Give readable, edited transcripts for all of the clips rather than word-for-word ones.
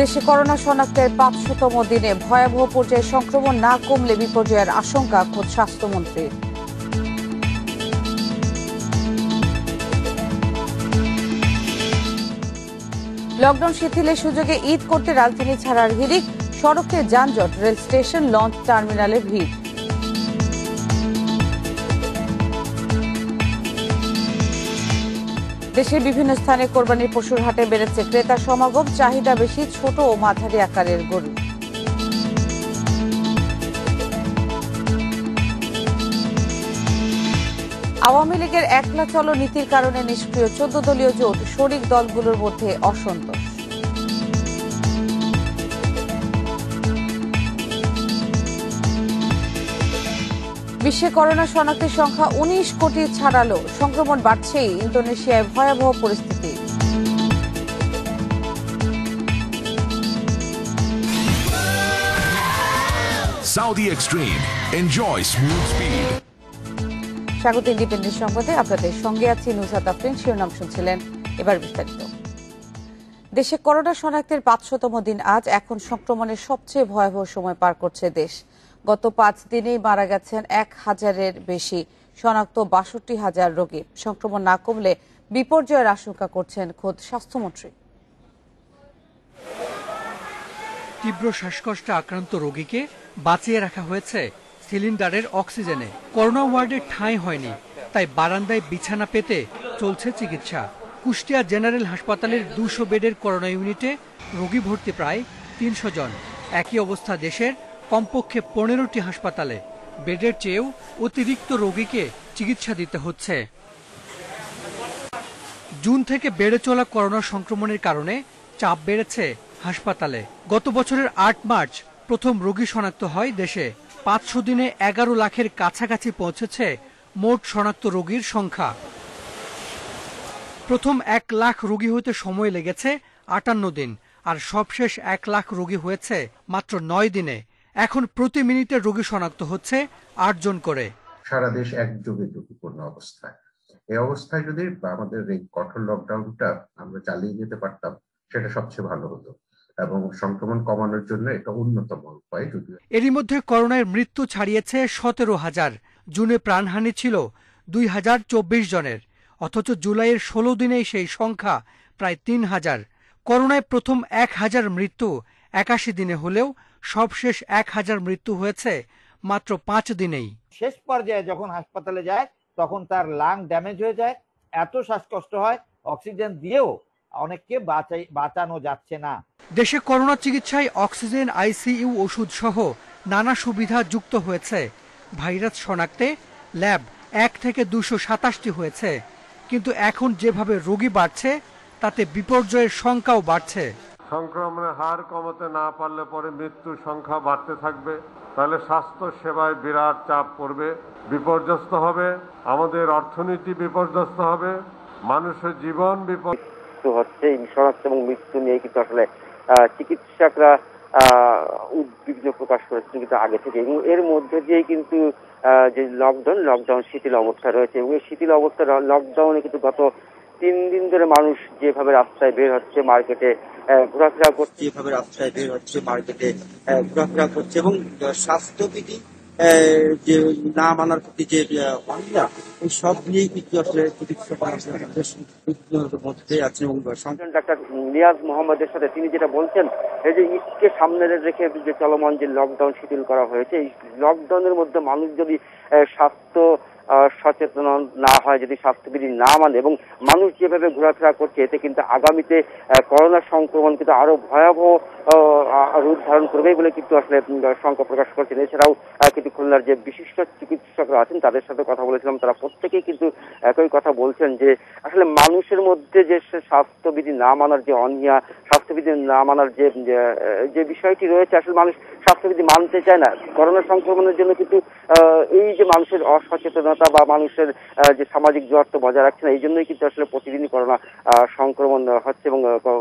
দেশে করোনা শনাক্তের ৫০০তম দিনে ভয়াবহ পর্যায়ে সংক্রমণ না কমলে বিপর্যয়ের আশঙ্কা খোদ স্বাস্থ্যমন্ত্রীর। লকডাউন শিথিলের সুযোগে ঈদ করতে রাজধানী ছাড়ার হিড়িক, সড়কে যানজট, রেল স্টেশন, লঞ্চ টার্মিনালে ভিড়। দেশের বিভিন্ন স্থানে কোরবানির পশুর হাটে বেড়েছে ক্রেতা সমাগম, চাহিদা বেশি ছোট ও মাঝারি আকারের গরু। আওয়ামী লীগের একলা চলো নীতির কারণে নিষ্ক্রিয় ১৪ দলীয় জোট, শরিক দলগুলোর মধ্যে অসন্তোষ। বিশ্বে করোনা শনাক্তের সংখ্যা ১৯ কোটি ছাড়ালো, সংক্রমণ বাড়ছেই, ইন্দোনেশিয়ায় ভয়াবহ পরিস্থিতি। Saudi Extreme. Enjoy smooth speed. স্বাগত ইন্ডিপেন্ডেন্ট সংবাদে, আপনাদের সঙ্গে আছি নুসরাত আফরিন। শিরোনাম শুনছিলেন, এবার বিস্তারিত। দেশে করোনা শনাক্তের ৫০০তম দিন আজ। এখন সংক্রমণের সবচেয়ে ভয়াবহ সময় পার করছে দেশ। গত ৫ দিনেই মারা গেছেন ১,০০০-এর বেশি, শনাক্ত ৬২,০০০ রোগী। সংক্রমণ না কমলে বিপর্যয়ের আশঙ্কা করছেন খোদ স্বাস্থ্যমন্ত্রী। তীব্র শ্বাসকষ্টে আক্রান্ত রোগীকে বাঁচিয়ে রাখা হয়েছে সিলিন্ডারের অক্সিজেনে। করোনা ওয়ার্ডে ঠাঁই হয়নি, তাই বারান্দায় বিছানা পেতে চলছে চিকিৎসা। কুষ্টিয়া জেনারেল হাসপাতালের ২০০ বেডের করোনা ইউনিটে রোগী ভর্তি প্রায় ৩০০ জন। একই অবস্থা দেশের কমপক্ষে ১৫টি হাসপাতালে। বেডের চেয়েও অতিরিক্ত রোগীকে চিকিৎসা দিতে হচ্ছে। জুন থেকে বেড়ে চলা করোনা সংক্রমণের কারণে চাপ বেড়েছে হাসপাতালে। গত বছরের ৮ মার্চ প্রথম রোগী শনাক্ত হয় দেশে। ৫০০ দিনে ১১ লাখের কাছাকাছি পৌঁছেছে মোট শনাক্ত রোগীর সংখ্যা। প্রথম ১ লাখ রোগী হতে সময় লেগেছে ৫৮ দিন, আর সবশেষ ১ লাখ রোগী হয়েছে মাত্র ৯ দিনে। এখন প্রতি মিনিটে রোগী শনাক্ত হচ্ছে ৮ জন করে। সারা দেশ একযোগে ঝুঁকিপূর্ণ অবস্থায়। এই অবস্থায় যদি আমাদের এই কঠোর লকডাউনটা আমরা চালিয়ে যেতে পারতাম, সেটা সবচেয়ে ভালো হতো এবং সংক্রমণ কমানোর জন্য এটা অন্যতম উপায়। যদিও এরই মধ্যে করোনায় মৃত্যু ছাড়িয়েছে ১৭,০০০। জুনে প্রাণহানি ছিল ২,০২৪ জনের, অথচ জুলাইয়ের ১৬ দিনেই সেই সংখ্যা প্রায় ৩,০০০। করোনায় প্রথম ১,০০০ মৃত্যু ৮১ দিনে হলেও সবশেষ ১,০০০ মৃত্যু হয়েছে মাত্র ৫ দিনেই। শেষ পর্যায়ে যখন হাসপাতালে যায় তখন তার লাং ড্যামেজ হয়ে যায়, এত শ্বাসকষ্ট হয়, অক্সিজেন দিয়েও অনেককে বাঁচানো যাচ্ছে না। দেশে করোনা চিকিৎসায় অক্সিজেন, আইসিইউ, ওষুধ সহ নানা সুবিধা যুক্ত হয়েছে। ভাইরাস শনাক্তে ল্যাব ১ থেকে ২২৭টি হয়েছে। কিন্তু এখন যেভাবে রোগী বাড়ছে তাতে বিপর্যয়ের সংখ্যাও বাড়ছে। সংক্রমণের হার কমাতে না পারলে পরে মৃত্যুর সংখ্যা বাড়তে থাকবে। তাহলে স্বাস্থ্য সেবায় বিরাট চাপ পড়বে, বিপর্যস্ত হবে, আমাদের অর্থনীতি বিপর্যস্ত হবে, মানুষের জীবন বিপর্যস্ত হচ্ছে। এই শনাক্ত এবং মৃত্যু নিয়ে কিন্তু আসলে চিকিৎসকরা উদ্বিগ্ন প্রকাশ করেছেন কিন্তু আগে থেকে, এবং এর মধ্যে দিয়েই কিন্তু যে লকডাউন শিথিল অবস্থা রয়েছে, এবং এই শিথিল অবস্থা লকডাউনে কিন্তু গত ৩ দিন ধরে মানুষ যেভাবে রাস্তায় বের হচ্ছে, মার্কেটে ঘোরাফেরা করছে, এবং স্বাস্থ্যবিধি যে না মানার প্রতি যে অনীহা, এই সব নিয়েই কিন্তু আসলে চিকিৎসকরা মধ্যে আছেন। এবং ডাক্তার নিয়াজ মোহাম্মদের সাথে তিনি যেটা বলছেন, এই যে ঈদকে সামনে রেখে যে চলমান যে লকডাউন শিথিল করা হয়েছে, এই লকডাউনের মধ্যে মানুষ যদি স্বাস্থ্য সচেতন না হয়, যদি স্বাস্থ্যবিধি না মানে, এবং মানুষ যেভাবে ঘোরাফেরা করছে, এতে কিন্তু আগামীতে করোনা সংক্রমণ কিন্তু আরো ভয়াবহ রূপ ধারণ করবে বলে কিন্তু আসলে শঙ্কা প্রকাশ করছেন। এছাড়াও কিন্তু খুলনার যে বিশিষ্ট চিকিৎসকরা আছেন তাদের সাথে কথা বলেছিলাম, তারা প্রত্যেকেই কিন্তু একই কথা বলছেন যে আসলে মানুষের মধ্যে যে স্বাস্থ্যবিধি না মানার যে অনীহা, স্বাস্থ্যবিধি না মানার যে বিষয়টি রয়েছে, আসলে মানুষ স্বাস্থ্যবিধি মানতে চায় না। করোনা সংক্রমণের জন্য কিন্তু এই যে মানুষের অসচেতনতা বা মানুষের যে সামাজিক দূরত্ব বজায় রাখছে না, এই জন্যই কিন্তু আসলে প্রতিদিনই করোনা সংক্রমণ হচ্ছে এবং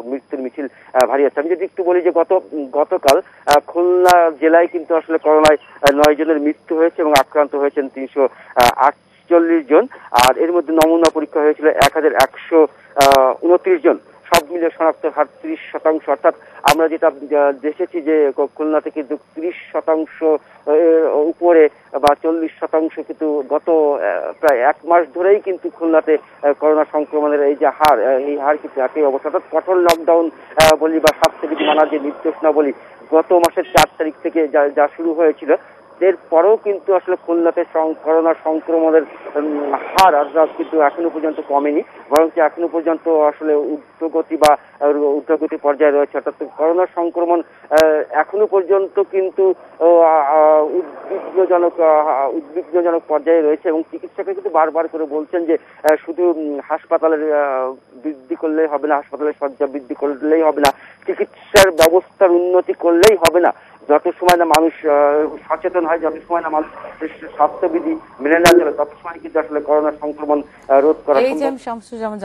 মৃত্যুর মিছিল ভারী আছে। আমি যদি একটু বলি যে গতকাল খুলনা জেলায় কিন্তু আসলে করোনায় ৯ জনের মৃত্যু হয়েছে এবং আক্রান্ত হয়েছেন ৩48 জন, আর এর মধ্যে নমুনা পরীক্ষা হয়েছিল ১,১29 জন। সব মিলিয়ে শনাক্তের হার 30%। অর্থাৎ আমরা যেটা দেখেছি যে খুলনাতে কিন্তু 30% উপরে বা 40% কিন্তু গত প্রায় 1 মাস ধরেই কিন্তু খুলনাতে করোনা সংক্রমণের এই যে হার, এই হার কিন্তু একই অবস্থা। অর্থাৎ কঠোর লকডাউন বলি বা স্বাস্থ্যবিধি মানার যে নির্দেশনা বলি গত মাসের 4 তারিখ থেকে যা শুরু হয়েছিল, এরপরেও কিন্তু আসলে খুলনাতে করোনা সংক্রমণের হার কিন্তু এখনো পর্যন্ত কমেনি, বরং এখনো পর্যন্ত আসলে ঊর্ধ্বগতি পর্যায়ে রয়েছে। অর্থাৎ করোনা সংক্রমণ এখনো পর্যন্ত কিন্তু উদ্বিগ্নজনক পর্যায়ে রয়েছে এবং চিকিৎসকরা কিন্তু বারবার করে বলছেন যে শুধু হাসপাতালের বৃদ্ধি করলেই হবে না, হাসপাতালের শয্যা বৃদ্ধি করলেই হবে না, চিকিৎসার ব্যবস্থার উন্নতি করলেই হবে না। যত সময় না মানুষ সচেতন হয়, যত সময় না মানুষ স্বাস্থ্যবিধি মেনে না চলে, তত সময় কিন্তু আসলে করোনা সংক্রমণ রোধ করা সম্ভব। এই যে শামসুজ্জামান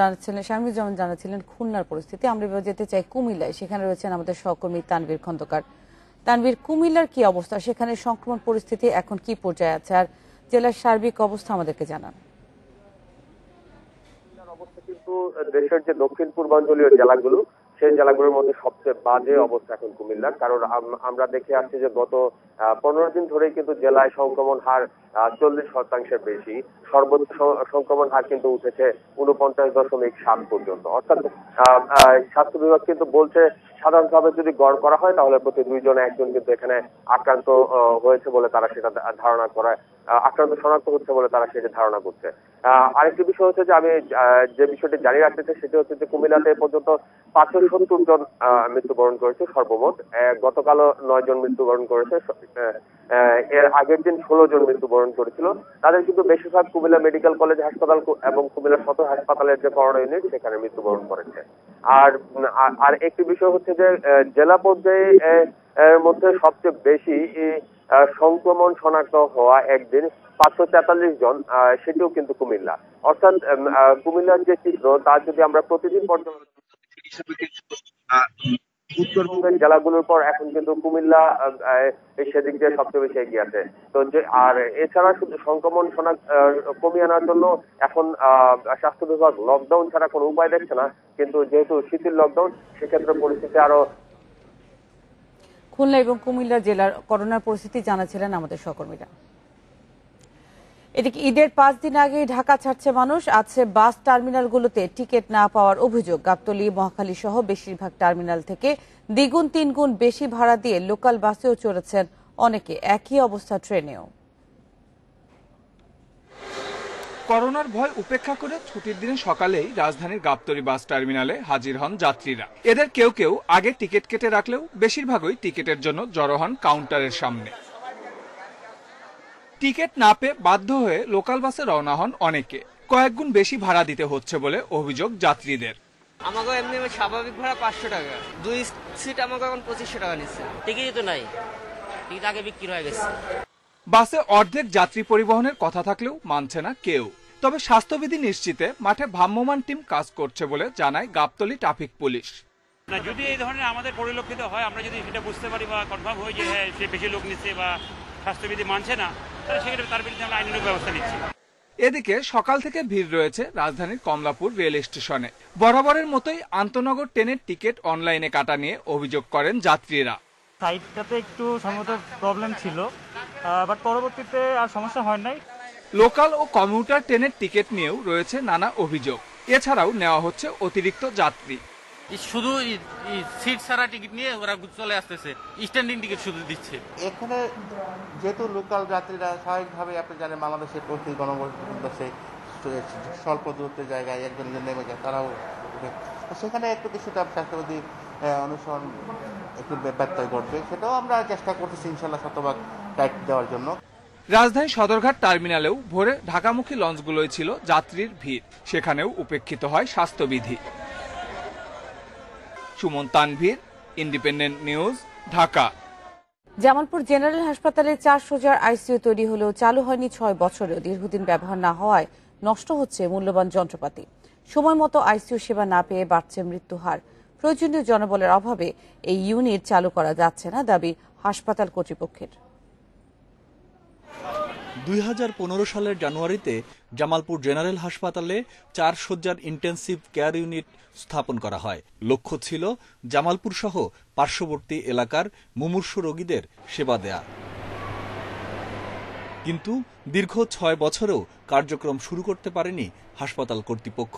জানাচ্ছিলেন খুলনার পরিস্থিতি। আমরা এবার যেতে চাই কুমিল্লায়, সেখানে রয়েছেন আমাদের সহকর্মী তানভীর খন্দকার। তানভীর, কুমিল্লার কি অবস্থা, সেখানে সংক্রমণ পরিস্থিতি এখন কি পর্যায়ে আছে, আর জেলার সার্বিক অবস্থা আমাদেরকে জানান। অবস্থা কিন্তু দেশের যে দক্ষিণ পূর্বাঞ্চলীয় জেলাগুলো, সেই জেলাগুলোর মধ্যে সবচেয়ে বাজে অবস্থা এখন কুমিল্লার। কারণ আমরা দেখে আসছি যে গত 15 দিন ধরেই কিন্তু জেলায় সংক্রমণ হার 40% বেশি। সর্বোচ্চ সংক্রমণ হার কিন্তু উঠেছে 49.7 পর্যন্ত। অর্থাৎ স্বাস্থ্য বিভাগ কিন্তু বলছে সাধারণভাবে যদি গড় করা হয় তাহলে প্রতি 2 জনে 1 জন কিন্তু এখানে আক্রান্ত হয়েছে বলে তারা সেটা ধারণা করে, আক্রান্ত শনাক্ত হচ্ছে বলে তারা সেটা ধারণা করছে। আরেকটি বিষয় হচ্ছে যে আমি যে বিষয়টি জানিয়ে রাখতে চাই সেটি হচ্ছে যে কুমিল্লাতে পর্যন্ত 570 জন মৃত্যুবরণ করেছে সর্বমোট। গতকালও 9 জন মৃত্যুবরণ করেছে, এর আগের দিন 16 জন মৃত্যুবরণ করেছিল। তাদের কিন্তু বেশিরভাগ কুমিল্লা মেডিকেল কলেজ হাসপাতাল এবং কুমিল্লা সদর হাসপাতালের যে করোনা ইউনিট সেখানে মৃত্যুবরণ করেছে। আর একটি বিষয় হচ্ছে যে জেলা পর্যায়ে এর মধ্যে সবচেয়ে বেশি সংক্রমণ শনাক্ত হওয়া একদিন 543 জন, সেটিও কিন্তু কুমিল্লা। অর্থাৎ কুমিল্লার যে চিত্র তা যদি আমরা প্রতিদিন উত্তরবঙ্গের জেলাগুলোর পর এখন কিন্তু কুমিল্লা সেদিক দিয়ে সবচেয়ে বেশি এগিয়ে আছে। তো যে আর এছাড়া শুধু সংক্রমণ কমিয়ে আনার জন্য এখন স্বাস্থ্য বিভাগ লকডাউন ছাড়া কোনো উপায় দেখছে না, কিন্তু যেহেতু শিথিল লকডাউন সেক্ষেত্রে পরিস্থিতি আরো। খুলনা এবং কুমিল্লা জেলার করোনার পরিস্থিতি জানাচ্ছিলেন আমাদের সহকর্মীরা। এদিকে ঈদের 5 দিন আগেই ঢাকা ছাড়ছে মানুষ। আছে বাস টার্মিনালগুলোতে টিকিট না পাওয়ার অভিযোগ। গাবতলী, মহাখালী সহ বেশিরভাগ টার্মিনাল থেকে 2-3 গুণ বেশি ভাড়া দিয়ে লোকাল বাসেও চড়েছেন অনেকে। একই অবস্থা ট্রেনেও। করোনার ভয় উপেক্ষা করে ছুটির দিনে সকালেই রাজধানীর গাবতলী বাস টার্মিনালে হাজির হন যাত্রীরা। এদের কেউ কেউ আগে টিকিট কেটে রাখলেও বেশিরভাগই টিকিটের জন্য জড়ো হন কাউন্টারের সামনে। টিকিট না পেয়ে বাধ্য হয়ে লোকাল বাসে রওনা হন অনেকে। কয়েক গুণ বেশি ভাড়া দিতে হচ্ছে বলে অভিযোগ যাত্রীদের। আমাকে এমনি স্বাভাবিক ভাড়া 500 টাকা, 2 সিট আমাকে এখন 2500 টাকা নিচ্ছে। টিকিটই তো নাই, টিকিট আগে বিক্রি হয়ে গেছে। বাসে অর্ধেক যাত্রী পরিবহনের কথা থাকলেও মানছে না কেউ। তবে স্বাস্থ্যবিধি নিশ্চিতে মাঠে ভ্রাম্যমাণ টিম কাজ করছে বলে জানায় গাবতলী ট্রাফিক পুলিশ। যদি এই ধরনের আমাদের পরিলক্ষিত হয়, আমরা যদি সেটা বুঝতে পারি বা কনফার্ম হয়ে যে হ্যাঁ সে বেশি লোক নিচ্ছে বা স্বাস্থ্যবিধি মানছে না, তাহলে সেক্ষেত্রে তার বিরুদ্ধে আমরা আইনানুগ ব্যবস্থা নিচ্ছি। এদিকে সকাল থেকে ভিড় রয়েছে রাজধানীর কমলাপুর রেল স্টেশনে। বরাবরের মতোই আন্তনগর ট্রেনের টিকিট অনলাইনে কাটা নিয়ে অভিযোগ করেন যাত্রীরা। সাইটটাতে একটু সম্ভবত প্রবলেম ছিল, বাট পরবর্তীতে আর সমস্যা হয় নাই। লোকাল ও কমিউটার ট্রেনের টিকিট নিয়েও রয়েছে নানা অভিযোগ। এছাড়াও নেওয়া হচ্ছে অতিরিক্ত যাত্রী। শুধু সিট ছাড়া টিকিট নিয়ে ওরা চলে আসতেছে, স্ট্যান্ডিং টিকিট শুধু দিচ্ছে। এখানে যেহেতু লোকাল যাত্রীরা স্বাভাবিকভাবে আপনি জানেন বাংলাদেশের প্রতি গণবসে স্বল্প দূরত্বের জায়গায় একজন নেমে যায়, তারাও সেখানে একটু কিছুটা স্বাস্থ্যবিধি অনুসরণ একটু ব্যত্যয় ঘটবে, সেটাও আমরা চেষ্টা করতেছি ইনশাল্লাহ শতভাগ টাইট দেওয়ার জন্য। রাজধানী সদরঘাট টার্মিনালেও ভোরে ঢাকামুখী লঞ্চগুলোয় ছিল যাত্রীর ভিড়, সেখানেও উপেক্ষিত হয় স্বাস্থ্যবিধি। Suman Tanvir, independent News, Dhaka. Jamalpur general হাসপাতালে 4 শয্যার আইসিইউ তৈরি হলেও চালু হয়নি 6 বছরেও। দীর্ঘদিন ব্যবহার না হওয়ায় নষ্ট হচ্ছে মূল্যবান যন্ত্রপাতি। সময় মতো আইসিইউ সেবা না পেয়ে বাড়ছে মৃত্যু হার। প্রয়োজনীয় জনবলের অভাবে এই ইউনিট চালু করা যাচ্ছে না, দাবি হাসপাতাল কর্তৃপক্ষের। 2015 সালের জানুয়ারিতে জামালপুর জেনারেল হাসপাতালে 4 শয্যার ইন্টেন্সিভ কেয়ার ইউনিট স্থাপন করা হয়। লক্ষ্য ছিল জামালপুর সহ পার্শ্ববর্তী এলাকার মুমূর্ষু রোগীদের সেবা দেয়া। কিন্তু দীর্ঘ 6 বছরেও কার্যক্রম শুরু করতে পারেনি হাসপাতাল কর্তৃপক্ষ।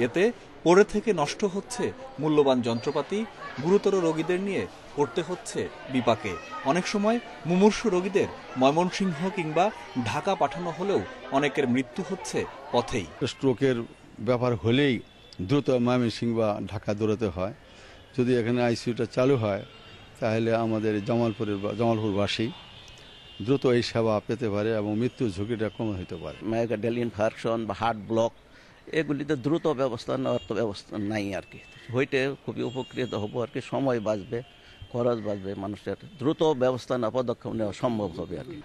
এতে পড়ে থেকে নষ্ট হচ্ছে মূল্যবান যন্ত্রপাতি, গুরুতর রোগীদের নিয়ে পড়তে হচ্ছে বিপাকে। অনেক সময় মুমূর্ষু রোগীদের ময়মনসিংহ কিংবা ঢাকা পাঠানো হলেও অনেকের মৃত্যু হচ্ছে পথেই। স্ট্রোকের ব্যাপার হলেই দ্রুত ময়মনসিংহ বা ঢাকা দৌড়াতে হয়। যদি এখানে আইসিইউটা চালু হয় তাহলে আমাদের জামালপুরবাসী দ্রুত এই সেবা পেতে পারে এবং মৃত্যুর ঝুঁকিটা কম হতে পারে। মায়োকার্ডিয়াল ইনফার্কশন বা হার্ট ব্লক এগুলিতে দ্রুত ব্যবস্থা নেওয়ার তো ব্যবস্থা নাই আর কি। হইতে খুবই উপকৃত হবো আর কি, সময় বাঁচবে, খরচ বাঁচবে, মানুষের দ্রুত ব্যবস্থা না পদক্ষেপ নেওয়া সম্ভব হবে আর কি।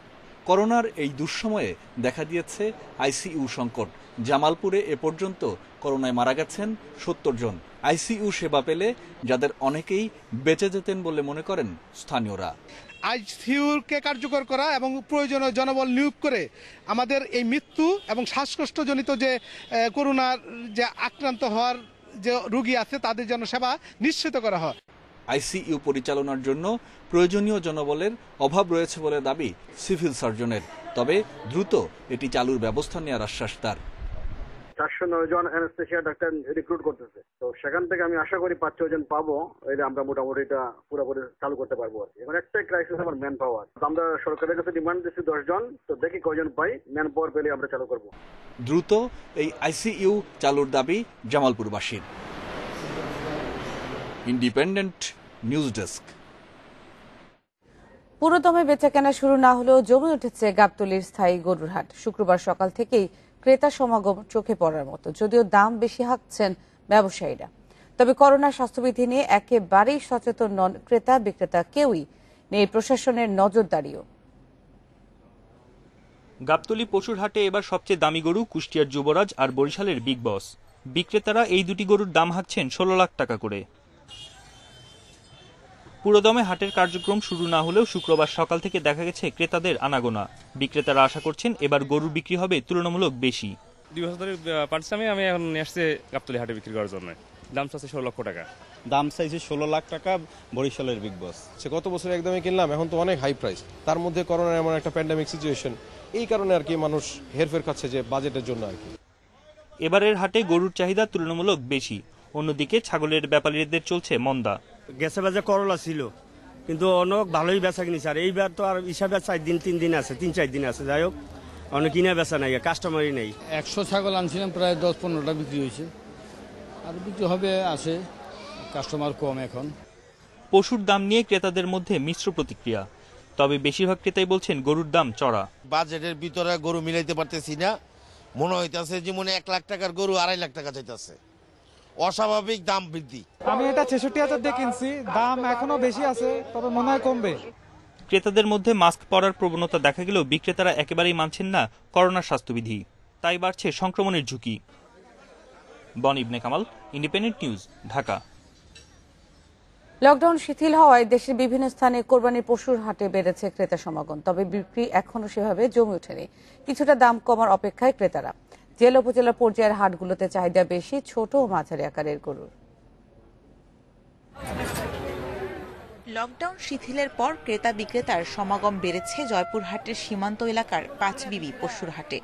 করোনার এই দুঃসময়ে দেখা দিয়েছে আইসিইউ সংকট। জামালপুরে এ পর্যন্ত করোনায় মারা গেছেন 70 জন। আইসিইউ সেবা পেলে যাদের অনেকেই বেঁচে যেতেন বলে মনে করেন স্থানীয়রা। আইসিইউকে কার্যকর করা এবং প্রয়োজনীয় জনবল নিয়োগ করে আমাদের এই মৃত্যু এবং শ্বাসকষ্টজনিত যে করোনার যে আক্রান্ত হওয়ার যে রোগী আছে তাদের জন্য সেবা নিশ্চিত করা হয়। আইসিইউ পরিচালনার জন্য প্রয়োজনীয় জনবলের অভাব রয়েছে বলে দাবি সিভিল সার্জনের। তবে দ্রুত এটি চালুর ব্যবস্থা নেওয়ার আশ্বাস তার। 409 জন অ্যানেস্থেশিয়া ডাক্তার রিক্রুট করতেছে, তো সেখান থেকে আমি আশা করি 5-6 জন পাবো, এলে আমরা মোটামুটি এটা পুরোপুরি চালু করতে পারবো আর কি। এখন একটাই ক্রাইসিস আমার ম্যান পাওয়ার। আমরা সরকারের কাছে ডিমান্ড দিচ্ছি 10 জন, তো দেখি কয়জন পাই, ম্যান পাওয়ার পেলে আমরা চালু করব। দ্রুত এই আইসিইউ চালুর দাবি জামালপুরবাসীর। Independent news desk. পুরোদমে বেচাকেনা শুরু না হলেও জমে উঠেছে গাবতলীর স্থায়ী গরুর হাট। শুক্রবার সকাল থেকেই ক্রেতা সমাগম চোখে পড়ার মতো, যদিও দাম বেশি হাঁকছেন ব্যবসায়ীরা। তবে করোনা স্বাস্থ্যবিধি নিয়ে একেবারেই সচেতন নন ক্রেতা বিক্রেতা কেউই, নেই প্রশাসনের নজরদারিও। গাবতলী পশুর হাটে এবার সবচেয়ে দামি গরু কুষ্টিয়ার যুবরাজ আর বরিশালের বিগ বস। বিক্রেতারা এই দুটি গরুর দাম হাঁকছেন 16 লাখ টাকা করে। পুরোদমে হাটের কার্যক্রম শুরু না হলেও শুক্রবার সকাল থেকে দেখা গেছে ক্রেতাদের আনাগোনা। বিক্রেতারা আশা করছেন এবার গরুর বিক্রি হবে তুলনামূলক বেশি। 2 বছর ধরে পারছি আমি এখন আসছে গাবতলী হাটে বিক্রি করার জন্য। দাম চাচ্ছে 16 লক্ষ টাকা। দাম চাইছে 16 লাখ টাকা বরিশালের বিগ বস। সে গত বছর একদমই কিনলাম, এখন তো অনেক হাই প্রাইস। তার মধ্যে করোনার এমন একটা প্যান্ডামিক সিচুয়েশন, এই কারণে আর কি মানুষ হেরফের খাচ্ছে যে বাজেটের জন্য আর কি। এবারের হাটে গরুর চাহিদা তুলনামূলক বেশি। অন্যদিকে ছাগলের ব্যাপারীদের চলছে মন্দা। গেছে বাজে করলা ছিল, কিন্তু অনেক ভালোই বেচা কিনেছে। আর এইবার তো আর হিসাবে 3 দিন আছে, 3-4 দিন আছে। যাই হোক, অনেক কিনে বেচা নাই, কাস্টমারই নেই। 100 ছাগল আনছিলাম, প্রায় 10-15টা বিক্রি হয়েছে, আর বিক্রি হবে আছে, কাস্টমার কম এখন। পশুর দাম নিয়ে ক্রেতাদের মধ্যে মিশ্র প্রতিক্রিয়া। তবে বেশিরভাগ ক্রেতাই বলছেন গরুর দাম চড়া। বাজেটের ভিতরে গরু মিলাইতে পারতেছি না, মনে হইতাছে যেমন 1 লাখ টাকার গরু 2.5 লাখ টাকা চাইতেছে। অস্বাভাবিক দাম বৃদ্ধি। আমি এটা 66,000 দিয়ে কিনছি, দাম এখনো বেশি আছে, তবে মনে হয় কমবে। ক্রেতাদের মধ্যে মাস্ক পরার প্রবণতা দেখা গেলেও বিক্রেতারা একেবারেই মানছেন না করোনার স্বাস্থ্যবিধি। তাই বাড়ছে সংক্রমণের ঝুঁকি। Bon Ibne Kamal, Independent News, Dhaka. Lockdown শিথিল হওয়ায় দেশের বিভিন্ন স্থানে কোরবানির পশুর হাটে বেড়েছে ক্রেতা সমাগম। তবে বিক্রি এখনো সেভাবে জমে ওঠেনি। কিছুটা দাম কমার অপেক্ষায় ক্রেতারা। জেলা উপজেলা পর্যায়ের হাটগুলোতে চাহিদা বেশি ছোট ও মাঝারি আকারের গরুর। লকডাউন শিথিলের পর ক্রেতা বিক্রেতার সমাগম বেড়েছে জয়পুরহাটের সীমান্ত এলাকার পাঁচবিবি পশুর হাটে।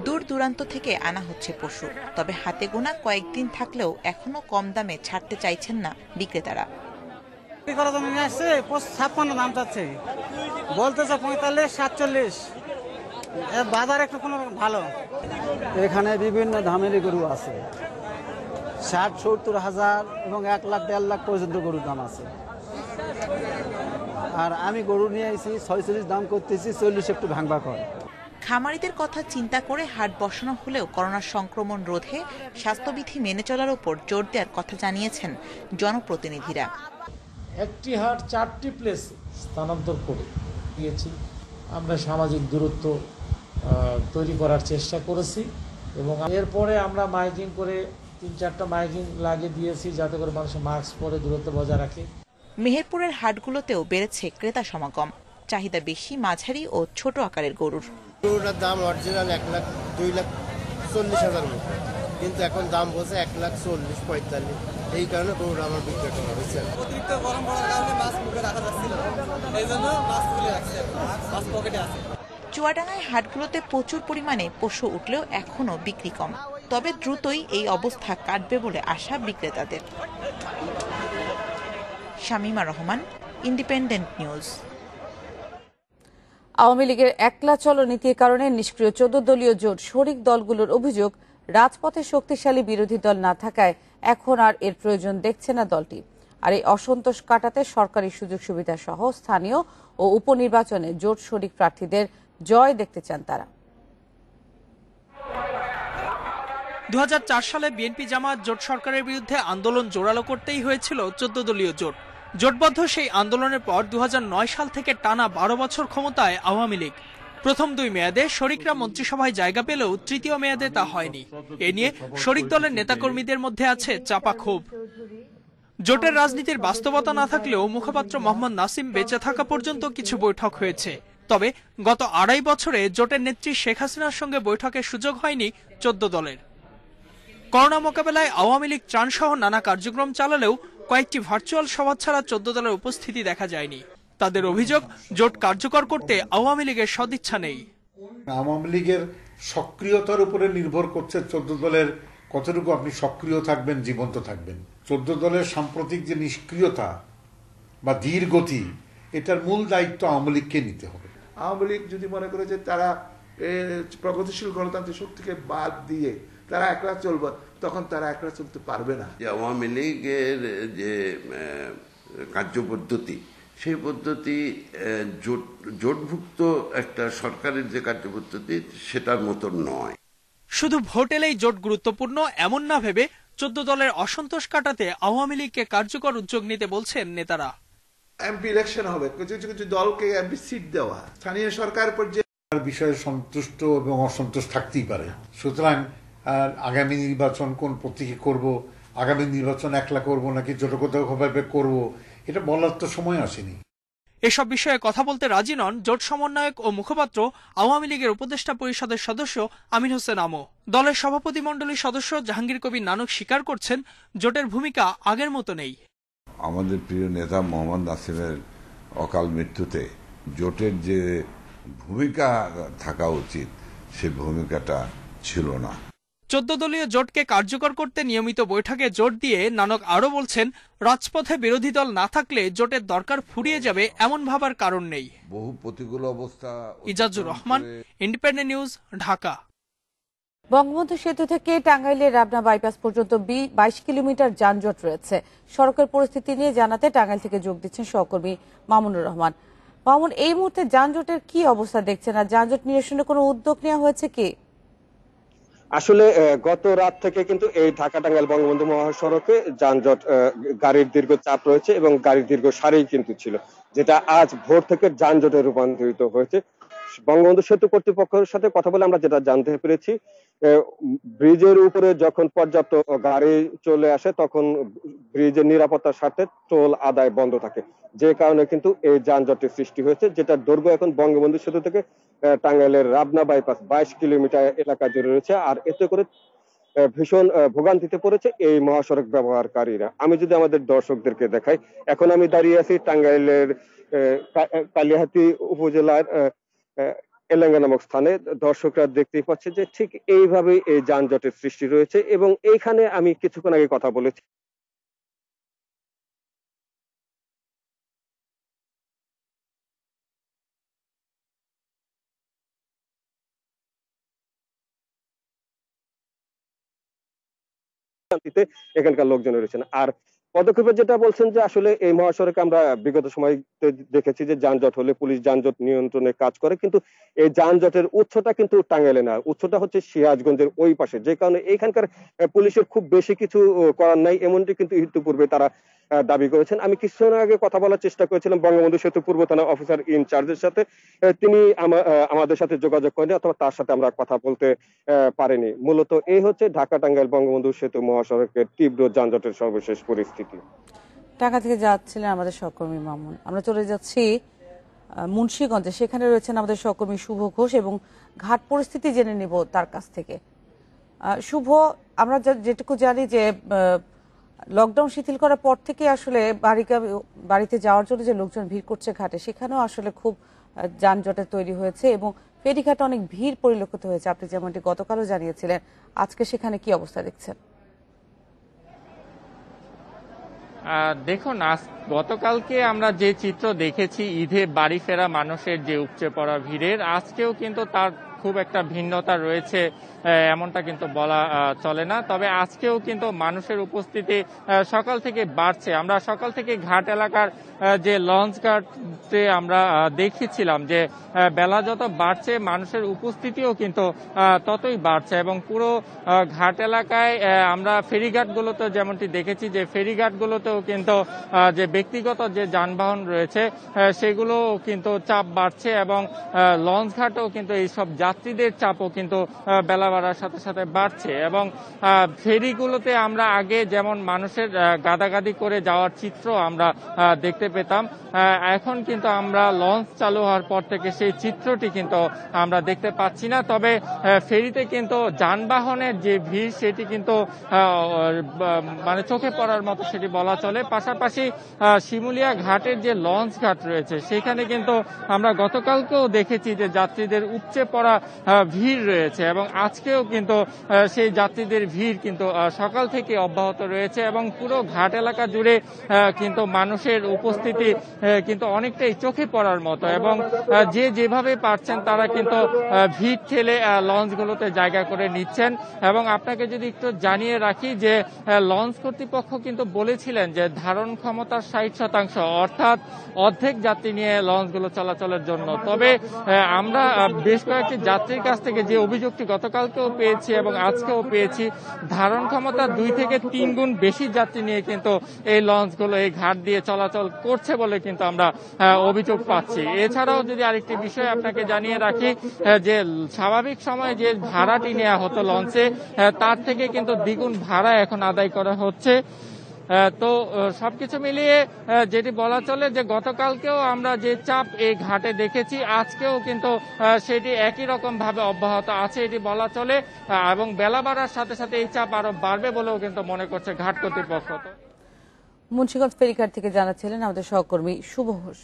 দূর দূরান্ত থেকে আনা হচ্ছে পশু, তবে হাতে গোনা কয়েকদিন থাকলেও এখনো কম দামে ছাড়তে চাইছেন না বিক্রেতারা। 56 দাম চাচ্ছে, বলতেছে 45, 47। বাজার একটু কোনো ভালো। এখানে বিভিন্ন দামেরই গরু আছে, 60-70 হাজার এবং 1 লাখ 1.5 লাখ পর্যন্ত গরুর দাম আছে। আর আমি গরু নিয়ে এসেছি 46 দাম করতেছি, 40 একটু ভাঙবা কর। খামারিদের কথা চিন্তা করে হাট বসানো হলেও করোনা সংক্রমণ রোধে স্বাস্থ্যবিধি মেনে চলার উপর জোর দেওয়ার কথা জানিয়েছেন জনপ্রতিনিধিরা। একটি হাট 4টি প্লেস স্থানান্তর করে দিয়েছি। আমরা সামাজিক দূরত্ব তৈরি করার চেষ্টা করেছি এবং এরপরে আমরা মাইকিং করে 3-4টা মাইকিং লাগিয়ে দিয়েছি, যাতে করে মানুষ মাস্ক পরে দূরত্ব বজায় রাখে। মেহেরপুরের হাটগুলোতেও বেড়েছে ক্রেতা সমাগম। চাহিদা বেশি মাঝারি ও ছোট আকারের গরুর। গরুটার দাম অরিজিনাল 1,02,40,000 মতো, কিন্তু এখন দাম বলছে 1,40,45। এই কারণে গরুটা আমার বিক্রি করা হয়েছে। অতিরিক্ত গরম পড়ার কারণে মাছ মুখে রাখা যাচ্ছিল, এই জন্য মাছ তুলে রাখছে, মাছ পকেটে আছে। চুয়াডাঙ্গায় হাটগুলোতে প্রচুর পরিমাণে পশু উঠলেও এখনো বিক্রি কম, তবে দ্রুতই এই অবস্থা কাটবে বলে আশা বিক্রেতাদের। Shamima Rahman, Independent News. আওয়ামী লীগের একলা চলো নীতির কারণে নিষ্ক্রিয় 14 দলীয় জোট শরিক দলগুলোর অভিযোগ, রাজপথে শক্তিশালী বিরোধী দল না থাকায় এখন আর এর প্রয়োজন দেখছে না দলটি। আর এই অসন্তোষ কাটাতে সরকারি সুযোগ সুবিধা সহ স্থানীয় ও উপনির্বাচনে জোট শরিক প্রার্থীদের জয় দেখতে চান তারা। 2004 সালে বিএনপি জামাত জোট সরকারের বিরুদ্ধে আন্দোলন জোরালো করতেই হয়েছিল 14 দলীয় জোট। জোটবদ্ধ সেই আন্দোলনের পর 2009 সাল থেকে টানা 12 বছর ক্ষমতায় আওয়ামী লীগ। প্রথম 2 মেয়াদে শরিকরা মন্ত্রিসভায় জায়গা পেলেও তৃতীয় মেয়াদে তা হয়নি। এ নিয়ে শরিক দলের নেতাকর্মীদের মধ্যে আছে চাপা ক্ষোভ। জোটের রাজনীতির বাস্তবতা না থাকলেও মুখপাত্র মোহাম্মদ নাসিম বেঁচে থাকা পর্যন্ত কিছু বৈঠক হয়েছে। তবে গত 2.5 বছরে জোটের নেত্রী শেখ হাসিনার সঙ্গে বৈঠকের সুযোগ হয়নি 14 দলের। করোনা মোকাবেলায় আওয়ামী লীগ ত্রাণসহ নানা কার্যক্রম চালালেও কয়েকটি ভার্চুয়াল সভা ছাড়া 14 দলের উপস্থিতি দেখা যায়নি। তাদের অভিযোগ, জোট কার্যকর করতে আওয়ামী লীগের সদিচ্ছা নেই। আওয়ামী লীগের সক্রিয়তার উপরে নির্ভর করছে 14 দলের কতটুকু আপনি সক্রিয় থাকবেন, জীবন্ত থাকবেন। 14 দলের সাম্প্রতিক যে নিষ্ক্রিয়তা বা ধীর গতি, এটার মূল দায়িত্ব আওয়ামী লীগকে নিতে হবে। আওয়ামী লীগ যদি মনে করে যে তারা প্রগতিশীল গণতান্ত্রিক শক্তিকে বাদ দিয়ে তারা একলা চলবে, তখন তারা একলা চলতে পারবে না। আওয়ামী লীগের যে কার্যপদ্ধতি, সেই পদ্ধতি জোটভুক্ত একটা সরকারের যে কার্যপদ্ধতি সেটার মতো নয়। শুধু ভোট এলেই জোট গুরুত্বপূর্ণ এমন না ভেবে 14 দলের অসন্তোষ কাটাতে আওয়ামী লীগকে কার্যকর উদ্যোগ নিতে বলছেন নেতারা। এমপি ইলেকশন হবে, কিছু কিছু দলকে এমপি সিট দেওয়া, স্থানীয় সরকার পর্যায়ে বিষয়ে সন্তুষ্ট এবং অসন্তোষ থাকতেই পারে। সুতরাং আগামী নির্বাচন কোন প্রতীকে করব, আগামী নির্বাচন একলা করব নাকি জোটগতভাবে করব, এটা বলার তো সময় আসেনি। এসব বিষয়ে কথা বলতে রাজি নন জোট সমন্বয়ক ও মুখপাত্র আওয়ামী লীগের উপদেষ্টা পরিষদের সদস্য আমির হোসেন আমো। দলের সভাপতিমণ্ডলীর সদস্য জাহাঙ্গীর কবির নানক স্বীকার করছেন, জোটের ভূমিকা আগের মতো নেই। আমাদের প্রিয় নেতা মোহাম্মদ নাসিমের অকাল মৃত্যুতে জোটের যে ভূমিকা থাকা উচিত, সে ভূমিকাটা ছিল না। 14 দলীয় জোটকে কার্যকর করতে নিয়মিত বৈঠকে জোর দিয়ে নানক আরও বলছেন, রাজপথে বিরোধী দল না থাকলে জোটের দরকার ফুরিয়ে যাবে এমন ভাবার কারণ নেই। বহু প্রতিকূল অবস্থা। Ijazur Rahman, Independent News, Dhaka. বঙ্গবন্ধু সেতু থেকে টাঙ্গাইলের রাবনা বাইপাস পর্যন্ত 22 কিলোমিটার যানজট রয়েছে। সড়কের পরিস্থিতি নিয়ে জানাতে টাঙ্গাইল থেকে যোগ দিচ্ছেন সহকর্মী মামুনুর রহমান। মামুন, এই মুহূর্তে যানজটের কি অবস্থা দেখছেন, আর যানজট নিরসনে কোনো উদ্যোগ নেওয়া হয়েছে কি? আসলে গত রাত থেকে কিন্তু এই ঢাকা টাঙ্গাইল বঙ্গবন্ধু মহাসড়কে যানজট, গাড়ির দীর্ঘ চাপ রয়েছে এবং গাড়ির দীর্ঘ সারি কিন্তু ছিল, যেটা আজ ভোর থেকে যানজটে রূপান্তরিত হয়েছে। বঙ্গবন্ধু সেতু কর্তৃপক্ষের সাথে কথা বলে আমরা যেটা জানতে পেরেছি, ব্রিজের উপরে যখন পর্যাপ্ত গাড়ি চলে আসে তখন ব্রিজের নিরাপত্তার স্বার্থে টোল আদায় বন্ধ থাকে, যে কারণে কিন্তু এই যানজটের সৃষ্টি হয়েছে, যেটা দৈর্ঘ্য এখন বঙ্গবন্ধু সেতু থেকে টাঙ্গাইলের রাবনা বাইপাস 22 কিলোমিটার এলাকা জুড়ে রয়েছে। আর এতে করে ভীষণ ভোগান্তিতে পড়েছে এই মহাসড়ক ব্যবহারকারীরা। আমি যদি আমাদের দর্শকদেরকে দেখাই, এখন আমি দাঁড়িয়ে আছি টাঙ্গাইলের কালিহাতী উপজেলার এলাঙ্গা নামক স্থানে। দর্শকরা দেখতেই পাচ্ছে যে ঠিক এইভাবেই এই যানজটের সৃষ্টি রয়েছে এবং এইখানে আমি কিছুক্ষণ আগে কথা বলেছি, এখানকার লোকজন রয়েছেন। আর পদক্ষেপে যেটা বলছেন যে আসলে এই মহাসড়কে আমরা বিগত সময় দেখেছি যে যানজট হলে পুলিশ যানজট নিয়ন্ত্রণে কাজ করে, কিন্তু এই যানজটের উৎসটা কিন্তু টাঙ্গাইলে না, উৎসটা হচ্ছে সিরাজগঞ্জের ওই পাশে, যে কারণে এইখানকার পুলিশের খুব বেশি কিছু করার নাই, এমনটি কিন্তু ইতিপূর্বে তারা দাবি করেছেন। আমি কিছুক্ষণ আগে কথা বলার চেষ্টা করেছিলাম বঙ্গবন্ধু সেতু পূর্ব থানা অফিসার ইনচার্জের সাথে, তিনি আমাদের সাথে যোগাযোগ করেনি অথবা তার সাথে আমরা কথা বলতে পারিনি। মূলত এই হচ্ছে ঢাকা টাঙ্গাইল বঙ্গবন্ধু সেতু মহাসড়কের তীব্র যানজটের সর্বশেষ পরিস্থিতি। ঢাকা থেকে যাচ্ছিলেন আমাদের সহকর্মী মামুন। আমরা চলে যাচ্ছি মুন্সিগঞ্জে, সেখানে রয়েছেন আমাদের সহকর্মী শুভ ঘোষ এবং ঘাট পরিস্থিতি জেনে নেব তার কাছ থেকে। শুভ, আমরা যেটুকু জানি যে লকডাউন শিথিল করার পর থেকে আসলে বাড়িতে যাওয়ার জন্য যে লোকজন ভিড় করছে ঘাটে, সেখানেও আসলে খুব যানজটের তৈরি হয়েছে এবং ফেরিঘাটে অনেক ভিড় পরিলক্ষিত হয়েছে। আপনি যেমনটি গতকালও জানিয়েছিলেন, আজকে সেখানে কি অবস্থা দেখছেন? দেখুন, গতকালকে আমরা যে চিত্র দেখেছি ঈদে বাড়ি ফেরা মানুষের যে উপচে পড়া ভিড়ের, আজকেও কিন্তু তার খুব একটা ভিন্নতা রয়েছে এমনটা কিন্তু বলা চলে না। তবে আজকেও কিন্তু মানুষের উপস্থিতি সকাল থেকে বাড়ছে। আমরা সকাল থেকে ঘাট এলাকার যে লঞ্চ ঘাটে আমরা দেখেছিলাম যে বেলা যত বাড়ছে মানুষের উপস্থিতিও কিন্তু ততই বাড়ছে এবং পুরো ঘাট এলাকায় আমরা ফেরিঘাটগুলোতে যেমনটি দেখেছি যে ফেরিঘাটগুলোতেও কিন্তু যে ব্যক্তিগত যে যানবাহন রয়েছে সেগুলো কিন্তু চাপ বাড়ছে এবং লঞ্চ ঘাটেও কিন্তু এইসব যাত্রীদের চাপও কিন্তু বেলা বাড়ার সাথে সাথে বাড়ছে এবং ফেরিগুলোতে আমরা আগে যেমন মানুষের গাদাগাদি করে যাওয়ার চিত্র আমরা দেখতে পেতাম, এখন কিন্তু আমরা লঞ্চ চালু হওয়ার পর থেকে সেই চিত্রটি কিন্তু আমরা দেখতে পাচ্ছি না। তবে ফেরিতে কিন্তু যানবাহনের যে ভিড় সেটি কিন্তু মানে চোখে পড়ার মতো সেটি বলা চলে। পাশাপাশি শিমুলিয়া ঘাটের যে লঞ্চ ঘাট রয়েছে সেখানে কিন্তু আমরা গতকালকেও দেখেছি যে যাত্রীদের উপচে পড়া ভিড় রয়েছে এবং আজকেও কিন্তু সেই যাত্রীদের ভিড় কিন্তু সকাল থেকে অব্যাহত রয়েছে এবং পুরো ঘাট এলাকা জুড়ে কিন্তু মানুষের উপস্থিতি কিন্তু অনেকটাই চোখে পড়ার মতো এবং যে যেভাবে পারছেন তারা কিন্তু ভিড় ঠেলে লঞ্চগুলোতে জায়গা করে নিচ্ছেন। এবং আপনাকে যদি একটু জানিয়ে রাখি যে লঞ্চ কর্তৃপক্ষ কিন্তু বলেছিলেন যে ধারণ ক্ষমতার 60% অর্থাৎ অর্ধেক যাত্রী নিয়ে লঞ্চগুলো চলাচলের জন্য। তবে আমরা বেশ কয়েকটি যাত্রীর কাছ থেকে যে অভিযোগটি গতকালকেও পেয়েছি এবং আজকেও পেয়েছি, ধারণ ক্ষমতা 2 থেকে 3 গুণ বেশি যাত্রী নিয়ে কিন্তু এই লঞ্চগুলো এই ঘাট দিয়ে চলাচল করছে বলে কিন্তু আমরা অভিযোগ পাচ্ছি। এছাড়াও যদি আরেকটি বিষয় আপনাকে জানিয়ে রাখি যে স্বাভাবিক সময়ে যে ভাড়াটি নেওয়া হতো লঞ্চে তার থেকে কিন্তু দ্বিগুণ ভাড়া এখন আদায় করা হচ্ছে। তো সবকিছু মিলিয়ে যেটি বলা চলে যে গতকালকেও আমরা যে চাপ এই ঘাটে দেখেছি আজকেও কিন্তু সেটি একই রকম ভাবে অব্যাহত আছে এটি বলা চলে এবং বেলা বাড়ার সাথে সাথে এই চাপ আরো বাড়বে বলেও কিন্তু মনে করছে ঘাট কর্তৃপক্ষ। মুন্সিগঞ্জ ফেরিঘাট থেকে জানাচ্ছিলেন আমাদের সহকর্মী শুভ ঘোষ।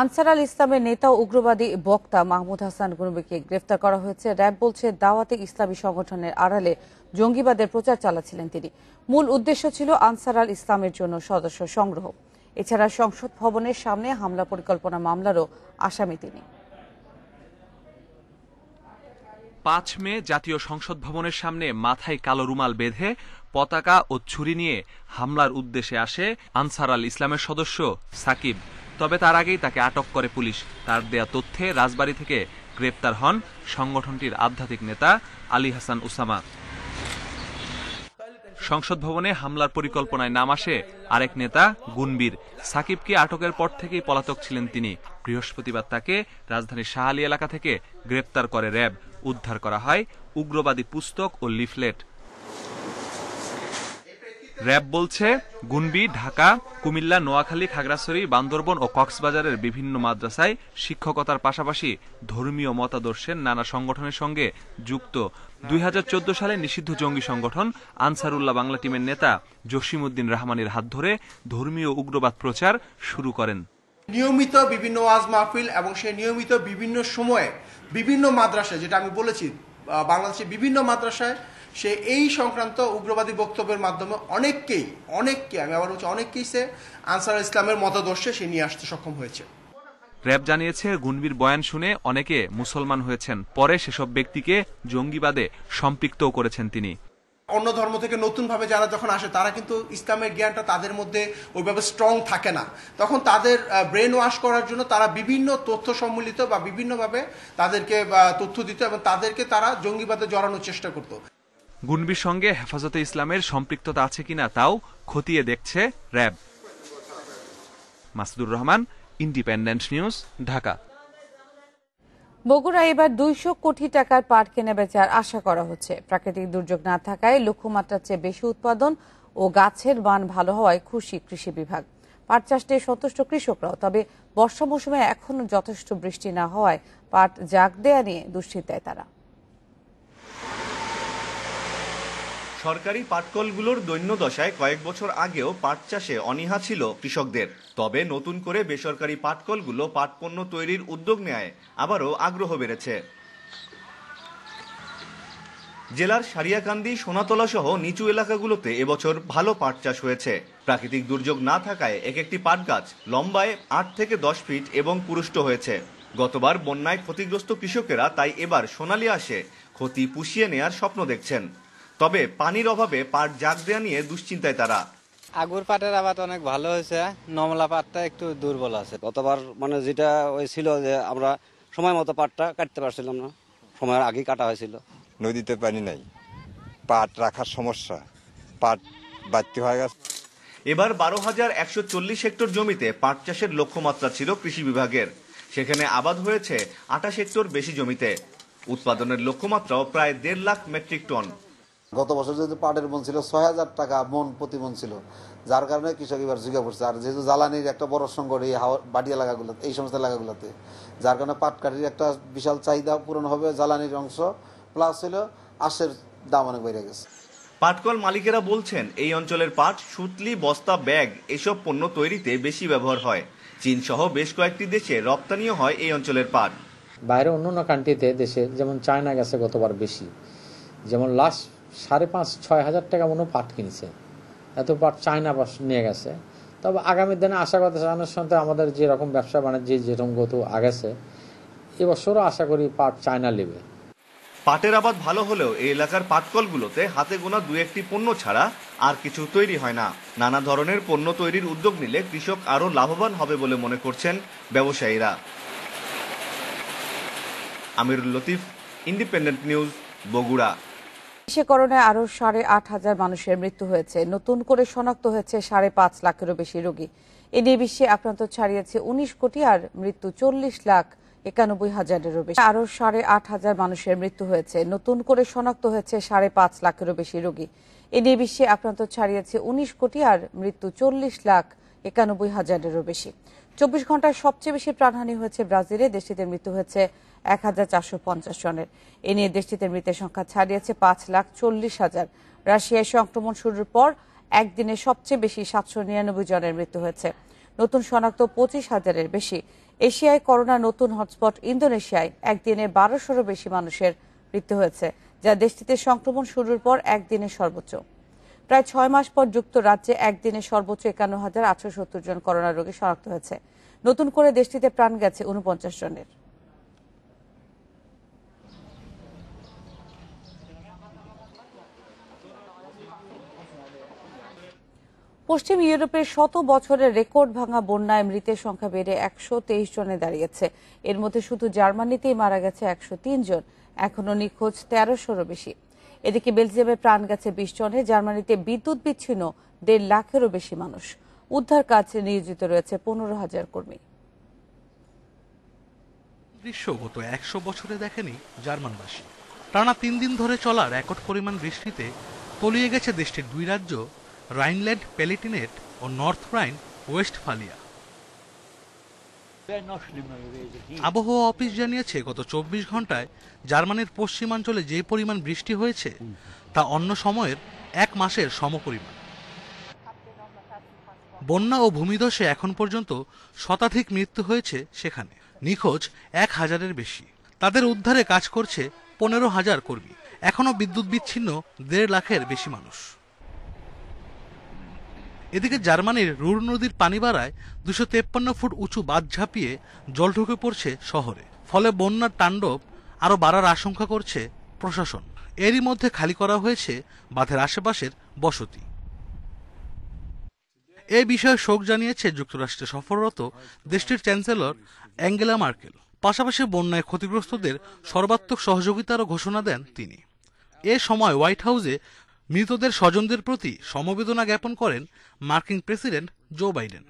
আনসার আল ইসলামের নেতা ও উগ্রবাদী বক্তা মাহমুদ হাসান গুনবিকে গ্রেফতার করা হয়েছে। র্যাব বলছে দাওয়াতে ইসলামী সংগঠনের আড়ালে জঙ্গিবাদের প্রচার চালাচ্ছিলেন তিনি। মূল উদ্দেশ্য ছিল আনসার আল ইসলামের জন্য সদস্য সংগ্রহ। এছাড়া সংসদ ভবনের সামনে হামলা পরিকল্পনা মামলারও আসামি তিনি। 5 মে জাতীয় সংসদ ভবনের সামনে মাথায় কালো রুমাল বেঁধে পতাকা ও ছুরি নিয়ে হামলার উদ্দেশ্যে আসে আনসার আল ইসলামের সদস্য সাকিব। তবে তার আগেই তাকে আটক করে পুলিশ। তার দেয়া তথ্যে রাজবাড়ী থেকে গ্রেপ্তার হন সংগঠনটির আধ্যাত্মিক নেতা আলী হাসান উসামা। সংসদ ভবনে হামলার পরিকল্পনায় নাম আসে আরেক নেতা গুনবির। সাকিবকে আটকের পর থেকেই পলাতক ছিলেন তিনি। বৃহস্পতিবার তাকে রাজধানীর শাহালী এলাকা থেকে গ্রেপ্তার করে র্যাব। উদ্ধার করা হয় উগ্রবাদী পুস্তক ও লিফলেট। র্যাব বলছে গুনবি ঢাকা, কুমিল্লা, নোয়াখালী, খাগড়াছড়ি, বান্দরবন ও কক্সবাজারের বিভিন্ন মাদ্রাসায় শিক্ষকতার পাশাপাশি ধর্মীয় মতাদর্শের নানা সংগঠনের সঙ্গে যুক্ত। 2014 সালে নিষিদ্ধ জঙ্গি সংগঠন আনসারুল্লাহ বাংলা টিমের নেতা জসিমউদ্দিন রহমানের হাত ধরে ধর্মীয় উগ্রবাদ প্রচার শুরু করেন। নিয়মিত বিভিন্ন ওয়াজ মাহফিল এবং সেই নিয়মিত বিভিন্ন সময়ে বিভিন্ন মাদ্রাসায়, যেটা আমি বলেছি বাংলাদেশের বিভিন্ন মাদ্রাসায় সে এই সংক্রান্ত উগ্রবাদী বক্তব্যের মাধ্যমে অনেককে আমি আবার বলছি অনেককেই সে আনসার ইসলামের মতাদর্শে সে নিয়ে আসতে সক্ষম হয়েছে। র্যাব জানিয়েছে গুনবির বয়ান শুনে অনেকে মুসলমান হয়েছেন। পরে সেসব ব্যক্তিকে জঙ্গিবাদে সম্পৃক্তও করেছেন তিনি। অন্য ধর্ম থেকে নতুন ভাবে যারা যখন আসে তারা কিন্তু ইসলামের জ্ঞানটা তাদের মধ্যে ওইভাবে স্ট্রং থাকে না, তখন তাদের ব্রেন ওয়াশ করার জন্য তারা বিভিন্ন তথ্য সম্মিলিত বা বিভিন্নভাবে তাদেরকে তথ্য দিত এবং তাদেরকে তারা জঙ্গিবাদে জড়ানোর চেষ্টা করত। গুনবির সঙ্গে হেফাজতে ইসলামের সম্পৃক্ততা আছে কিনা তাও খতিয়ে দেখছে RAB. Masudur Rahman, Independent News, Dhaka. Bogura এবার 200 কোটি টাকার পাট কেনা বেচার আশা করা হচ্ছে। প্রাকৃতিক দুর্যোগ না থাকায় লক্ষ্যমাত্রার চেয়ে বেশি উৎপাদন ও গাছের মান ভালো হওয়ায় খুশি কৃষি বিভাগ। পাট চাষ নিয়ে সন্তুষ্ট কৃষকরাও। তবে বর্ষা মৌসুমে এখনো যথেষ্ট বৃষ্টি না হওয়ায় পাট জাগ দেয়া নিয়ে দুশ্চিন্তায় তারা। সরকারি পাটকলগুলোর দৈন্যদশায় কয়েক বছর আগেও পাট চাষে অনীহা ছিল কৃষকদের। তবে নতুন করে বেসরকারি পাটকলগুলো পাট পণ্য তৈরির উদ্যোগ নেয় আবারও আগ্রহ বেড়েছে। জেলার সারিয়াকান্দি, সোনাতলা সহ নিচু এলাকাগুলোতে এবছর ভালো পাট চাষ হয়েছে। প্রাকৃতিক দুর্যোগ না থাকায় এক একটি পাট গাছ লম্বায় 8 থেকে 10 ফিট এবং পুরুষ্ট হয়েছে। গতবার বন্যায় ক্ষতিগ্রস্ত কৃষকেরা তাই এবার সোনালী আসে ক্ষতি পুষিয়ে নেয়ার স্বপ্ন দেখছেন। তবে পানির অভাবে পাট জাগ দেয়া নিয়ে দুশ্চিন্তায় তারা। আগুর পাটের আবাদ অনেক ভালো হয়েছে, নমলা পাটটা একটু দুর্বল আছে। গতবার যেটা ছিল যে আমরা সময় মতো পাটটা কাটতে পারছিলাম না, সময়ের আগে কাটা হয়েছিল। নদীতে পানি নাই, পাট রাখার সমস্যা, পাট বাড়তি হয়ে গেছে। এবার 12,140 হেক্টর জমিতে পাট চাষের লক্ষ্যমাত্রা ছিল কৃষি বিভাগের। সেখানে আবাদ হয়েছে 28 হেক্টর বেশি জমিতে। উৎপাদনের লক্ষ্যমাত্রাও প্রায় 1.5 লাখ মেট্রিক টন। গত বছর যেহেতু পাটের মন ছিল 6,000 টাকা মন প্রতি মন ছিল, যার কারণে কৃষক এবার ঝুঁকে পড়ছে। আর যেহেতু জ্বালানির একটা বড় সংকট এই বাড়ি এলাকাগুলোতে, এই সমস্ত এলাকাগুলোতে, যার কারণে পাটকাঠির একটা বিশাল চাহিদা পূরণ হবে। জ্বালানির অংশ প্লাস হলো আঁশের দাম অনেক বেড়ে গেছে। পাটকল মালিকেরা বলছেন এই অঞ্চলের পাট সুতলি, বস্তা, ব্যাগ এসব পণ্য তৈরিতে বেশি ব্যবহার হয়। চীন সহ বেশ কয়েকটি দেশে রপ্তানিও হয় এই অঞ্চলের পাট। বাইরে অন্যান্য কান্ট্রিতে দেশে যেমন চায়না গেছে গতবার বেশি, যেমন লাস্ট 5,500-6 হাজার টাকা মনে পাট কিনছে, এত পাট চায়না নিয়ে গেছে। তবে আগামী দিনে আশা করতে চায়নার সাথে আমাদের যেরকম ব্যবসা বাণিজ্য যেরকম গত আগেছে, এবছরও আশা করি পাট চায়না নেবে। পাটের আবাদ ভালো হলেও এই এলাকার পাটকলগুলোতে হাতে গোনা 2-1টি পণ্য ছাড়া আর কিছু তৈরি হয় না। নানা ধরনের পণ্য তৈরির উদ্যোগ নিলে কৃষক আরও লাভবান হবে বলে মনে করছেন ব্যবসায়ীরা। আমিরুল লতিফ, ইন্ডিপেন্ডেন্ট নিউজ, বগুড়া। দেশে করোনায় আরও 8,500 মানুষের মৃত্যু হয়েছে। নতুন করে শনাক্ত হয়েছে 5.5 লাখেরও বেশি রোগী। এ নিয়ে বিশ্বে আক্রান্ত ছাড়িয়েছে 19 কোটি, আর মৃত্যু 40,91,000-এরও বেশি। আরও 8,500 মানুষের মৃত্যু হয়েছে। নতুন করে শনাক্ত হয়েছে 5.5 লাখেরও বেশি রোগী। এ নিয়ে বিশ্বে আক্রান্ত ছাড়িয়েছে 19 কোটি, আর মৃত্যু 40,91,000-এরও বেশি। 24 ঘন্টায় সবচেয়ে বেশি প্রাণহানি হয়েছে ব্রাজিলে। দেশটিতে মৃত্যু হয়েছে 1,450 জনের। এ নিয়ে দেশটিতে মৃতের সংখ্যা ছাড়িয়েছে 5,40,000। রাশিয়ায় সংক্রমণ শুরুর পর একদিনে সবচেয়ে বেশি 799 জনের মৃত্যু হয়েছে। নতুন শনাক্ত 25,000-এর বেশি। এশিয়ায় করোনা নতুন হটস্পট ইন্দোনেশিয়ায় একদিনে 1200-এরও বেশি মানুষের মৃত্যু হয়েছে, যা দেশটিতে সংক্রমণ শুরুর পর একদিনে সর্বোচ্চ। প্রায় 6 মাস পর যুক্তরাজ্যে একদিনে সর্বোচ্চ 51,870 জন করোনা রোগী শনাক্ত হয়েছে। নতুন করে দেশটিতে প্রাণ গেছে 49 জনের। পশ্চিম ইউরোপের 100 বছরের রেকর্ড ভাঙা বন্যায় মৃতের সংখ্যা বেড়ে 123 জনে দাঁড়িয়েছে। এর মধ্যে শুধু জার্মানিতেই মারা গেছে 103 জন, এখনো নিখোঁজ 1300-রও বেশি। এদিকে বেলজিয়ামে প্রাণ গেছে 20 জনে। জার্মানিতে বিদ্যুৎ বিচ্ছিন্ন 1.5 লাখেরও বেশি মানুষ। উদ্ধার কাজে নিয়োজিত রয়েছে 15,000 কর্মী। দৃশ্য গত 100 বছরে দেখেনি জার্মানবাসী। টানা 3 দিন ধরে চলা রেকর্ড পরিমাণ বৃষ্টিতে তলিয়ে গেছে দেশটির 2 রাজ্য, রাইনল্যান্ড প্যালেটিনেট ও নর্থ রাইন ওয়েস্টফালিয়া। আবহাওয়া অফিস জানিয়েছে গত 24 ঘন্টায় জার্মানির পশ্চিমাঞ্চলে যে পরিমাণ বৃষ্টি হয়েছে তা অন্য সময়ের 1 মাসের সমপরিমাণ। বন্যা ও ভূমিধসে এখন পর্যন্ত শতাধিক মৃত্যু হয়েছে সেখানে। নিখোঁজ 1,000-এর বেশি। তাদের উদ্ধারে কাজ করছে 15,000 কর্মী। এখনো বিদ্যুৎ বিচ্ছিন্ন 1.5 লাখের বেশি মানুষ। এদিকে জার্মানির রুর নদীর পানি বাড়ায় 253 ফুট উঁচু বাঁধ ঝাঁপিয়ে জল ঢুকে পড়ছে শহরে। ফলে বন্যার তাণ্ডব আরও বাড়ার আশঙ্কা করছে প্রশাসন। এরই মধ্যে খালি করা হয়েছে বাঁধের আশেপাশের বসতি। এ বিষয়ে শোক জানিয়েছে যুক্তরাষ্ট্রে সফররত দেশটির চ্যান্সেলর অ্যাঙ্গেলা মার্কেল। পাশাপাশি বন্যায় ক্ষতিগ্রস্তদের সর্বাত্মক সহযোগিতারও ঘোষণা দেন তিনি। এ সময় হোয়াইট হাউসে মৃতদের স্বজনদের প্রতি সমবেদনা জ্ঞাপন করেন মার্কিন প্রেসিডেন্ট জো বাইডেন।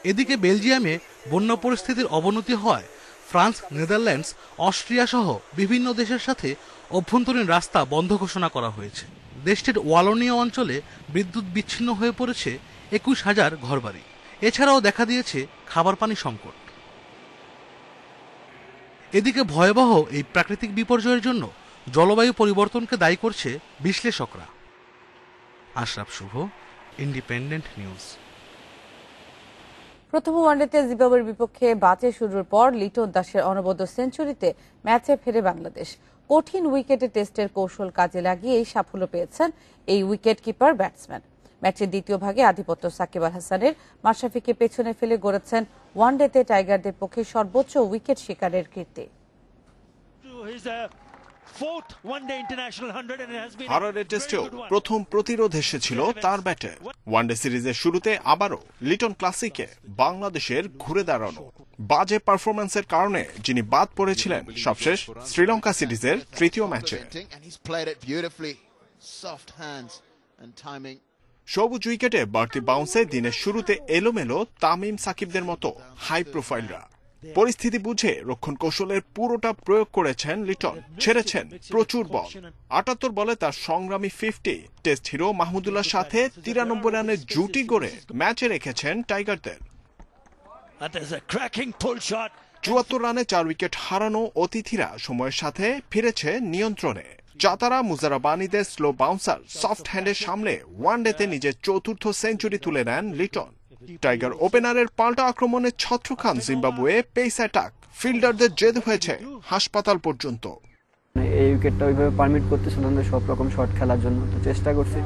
এদিকে বেলজিয়ামে বন্যা পরিস্থিতির অবনতি হওয়ায় ফ্রান্স, নেদারল্যান্ডস, অস্ট্রিয়া সহ বিভিন্ন দেশের সাথে অভ্যন্তরীণ রাস্তা বন্ধ ঘোষণা করা হয়েছে। দেশটির ওয়ালোনিয়া অঞ্চলে বিদ্যুৎ বিচ্ছিন্ন হয়ে পড়েছে 21,000 ঘরবাড়ি। এছাড়াও দেখা দিয়েছে খাবার পানি সংকট। এদিকে ভয়াবহ এই প্রাকৃতিক বিপর্যয়ের জন্য জলবায়ু পরিবর্তনকে দায়ী করছে বিশ্লেষকরা। আশরাফ শুভ, ইন্ডিপেন্ডেন্ট নিউজ। প্রথম ওয়ানডেতে জিম্বাবুয়ের বিপক্ষে বাজে শুরুর পর লিটন দাসের অনবদ্য সেঞ্চুরিতে ম্যাচে ফেরে বাংলাদেশ। কঠিন উইকেটে টেস্টের কৌশল কাজে লাগিয়ে সাফল্য পেয়েছেন এই উইকেট কিপার ব্যাটসম্যান। ম্যাচের দ্বিতীয় ভাগে আধিপত্য সাকিব আল হাসানের, মাশরাফিকে পেছনে ফেলে গড়েছেন ওয়ানডেতে টাইগারদের পক্ষে সর্বোচ্চ উইকেট শিকারের কীর্তি। হারারে টেস্টেও প্রথম প্রতিরোধ এসেছিল তার ব্যাটে। ওয়ানডে সিরিজের শুরুতে আবারও লিটন ক্লাসিকে বাংলাদেশের ঘুরে দাঁড়ানো। বাজে পারফরম্যান্সের কারণে যিনি বাদ পড়েছিলেন সবশেষ শ্রীলঙ্কা সিরিজের তৃতীয় ম্যাচে। সবুজ উইকেটে বাড়তি বাউন্সে দিনের শুরুতে এলোমেলো তামিম সাকিবদের মতো হাই প্রোফাইলরা। পরিস্থিতি বুঝে রক্ষণ কৌশলের পুরোটা প্রয়োগ করেছেন লিটন, ছেড়েছেন প্রচুর বল। ৭৮ বলে তার সংগ্রামী 50 টেস্ট হিরো মাহমুদুল্লাহর সাথে 93 রানের জুটি গড়ে ম্যাচে রেখেছেন টাইগারদের। ৭৪ রানে 4 উইকেট হারানো অতিথিরা সময়ের সাথে ফিরেছে নিয়ন্ত্রণে। চাতারা মুজারাবানিদের স্লো বাউন্সার সফট হ্যান্ডের সামনে ওয়ানডেতে নিজের চতুর্থ সেঞ্চুরি তুলে নেন লিটন। টাইগার ওপেনারের পাল্টা আক্রমণে ছত্র খান জিম্বাবুয়ে পেস অ্যাটাক, ফিল্ডারদের জেদ হয়েছে হাসপাতাল পর্যন্ত। এই উইকেটটা ওইভাবে পারমিট করতেছিল না সব রকম শট খেলার জন্য, তো চেষ্টা করছি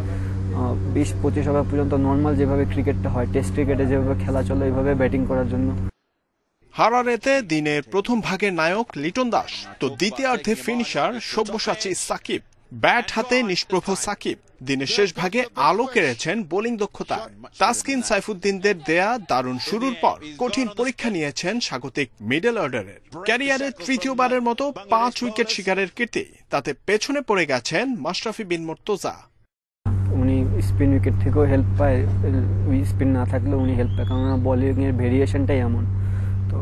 20-25 ওভার পর্যন্ত নর্মাল যেভাবে ক্রিকেটটা হয়, টেস্ট ক্রিকেটে যেভাবে খেলা চলে ওইভাবে ব্যাটিং করার জন্য। হারারেতে দিনের প্রথম ভাগের নায়ক লিটন দাস, তো দ্বিতীয়ার্ধে ফিনিশার সব্যসাচী সাকিব। ব্যাট হাতে নিষ্প্রভ সাকিব দিনের শেষ ভাগে আলো কেড়েছেন বোলিং দক্ষতা। তাসকিন সাইফুদ্দিনদের দেয়া দারুণ শুরুর পর কঠিন পরীক্ষা নিয়েছেন স্বাগতিক মিডল অর্ডারের। ক্যারিয়ারে তৃতীয়বারের মতো 5 উইকেট শিকারের কীর্তি, তাতে পেছনে পড়ে গেছেন মাশরাফি বিন মুর্তজা। উনি স্পিন উইকেট থেকেও হেল্প পায়, স্পিন না থাকলে উনি হেল্প পায়, কারণ বোলিং এর ভেরিয়েশনটাই এমন। তো